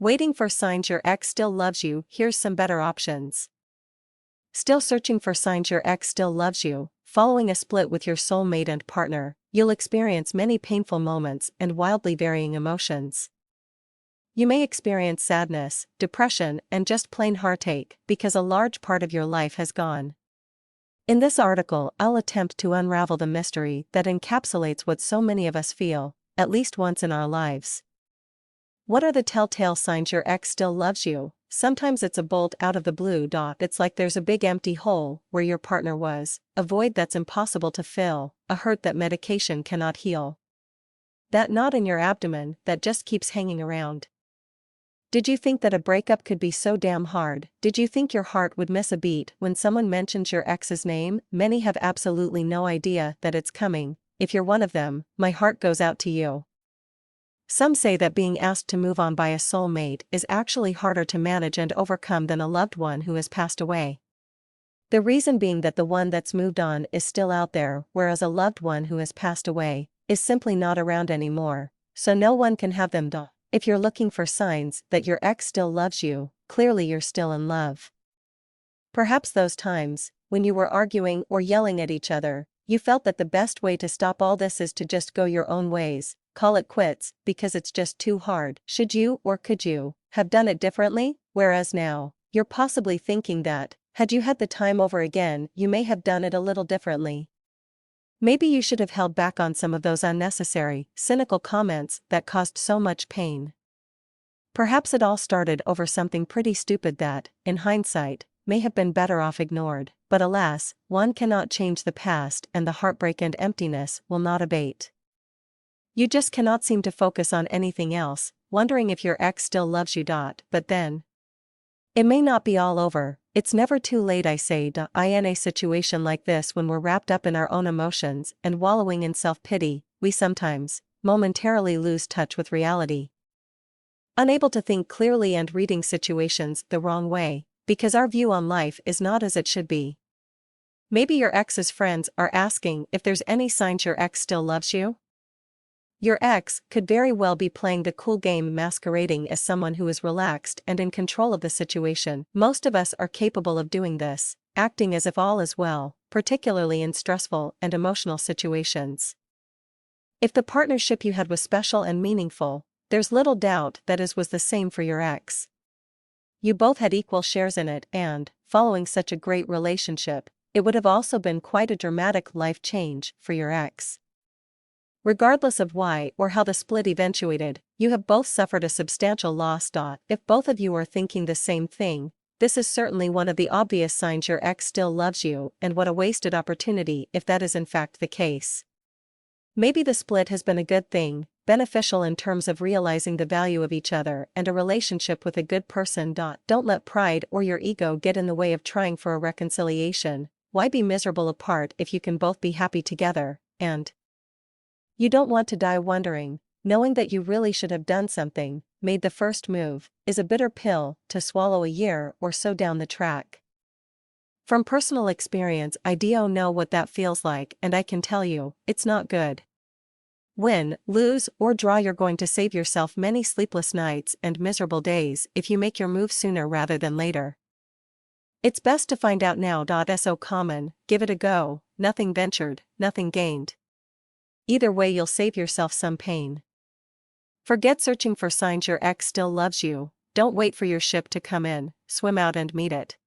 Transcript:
Waiting for signs your ex still loves you. Here's some better options. Still searching for signs your ex still loves you. Following a split with your soulmate and partner, you'll experience many painful moments and wildly varying emotions. You may experience sadness, depression, and just plain heartache because a large part of your life has gone. In this article, I'll attempt to unravel the mystery that encapsulates what so many of us feel, at least once in our lives. What are the telltale signs your ex still loves you? Sometimes it's a bolt out of the blue. It's like there's a big empty hole where your partner was, a void that's impossible to fill, a hurt that medication cannot heal. That knot in your abdomen that just keeps hanging around. Did you think that a breakup could be so damn hard? Did you think your heart would miss a beat when someone mentions your ex's name? Many have absolutely no idea that it's coming. If you're one of them, my heart goes out to you. Some say that being asked to move on by a soulmate is actually harder to manage and overcome than a loved one who has passed away. The reason being that the one that's moved on is still out there, whereas a loved one who has passed away is simply not around anymore, so no one can have them. If you're looking for signs that your ex still loves you, clearly you're still in love. Perhaps those times, when you were arguing or yelling at each other, you felt that the best way to stop all this is to just go your own ways, call it quits, because it's just too hard. Should you, or could you, have done it differently? Whereas now, you're possibly thinking that, had you had the time over again, you may have done it a little differently. Maybe you should have held back on some of those unnecessary, cynical comments that caused so much pain. Perhaps it all started over something pretty stupid that, in hindsight, may have been better off ignored, but alas, one cannot change the past and the heartbreak and emptiness will not abate. You just cannot seem to focus on anything else, wondering if your ex still loves you. But then, it may not be all over. It's never too late, I say. In a situation like this, when we're wrapped up in our own emotions and wallowing in self-pity, we sometimes, momentarily lose touch with reality. Unable to think clearly and reading situations the wrong way, because our view on life is not as it should be. Maybe your ex's friends are asking if there's any signs your ex still loves you? Your ex could very well be playing the cool game, masquerading as someone who is relaxed and in control of the situation. Most of us are capable of doing this, acting as if all is well, particularly in stressful and emotional situations. If the partnership you had was special and meaningful, there's little doubt that it was the same for your ex. You both had equal shares in it, and, following such a great relationship, it would have also been quite a dramatic life change for your ex. Regardless of why or how the split eventuated, you have both suffered a substantial loss. If both of you are thinking the same thing, this is certainly one of the obvious signs your ex still loves you, and what a wasted opportunity if that is in fact the case. Maybe the split has been a good thing, beneficial in terms of realizing the value of each other and a relationship with a good person. Don't let pride or your ego get in the way of trying for a reconciliation. Why be miserable apart if you can both be happy together? And you don't want to die wondering, knowing that you really should have done something, made the first move, is a bitter pill to swallow a year or so down the track. From personal experience, I do know what that feels like, and I can tell you, it's not good. Win, lose, or draw, you're going to save yourself many sleepless nights and miserable days if you make your move sooner rather than later. It's best to find out now. So common, give it a go, nothing ventured, nothing gained. Either way, you'll save yourself some pain. Forget searching for signs your ex still loves you. Don't wait for your ship to come in, swim out and meet it.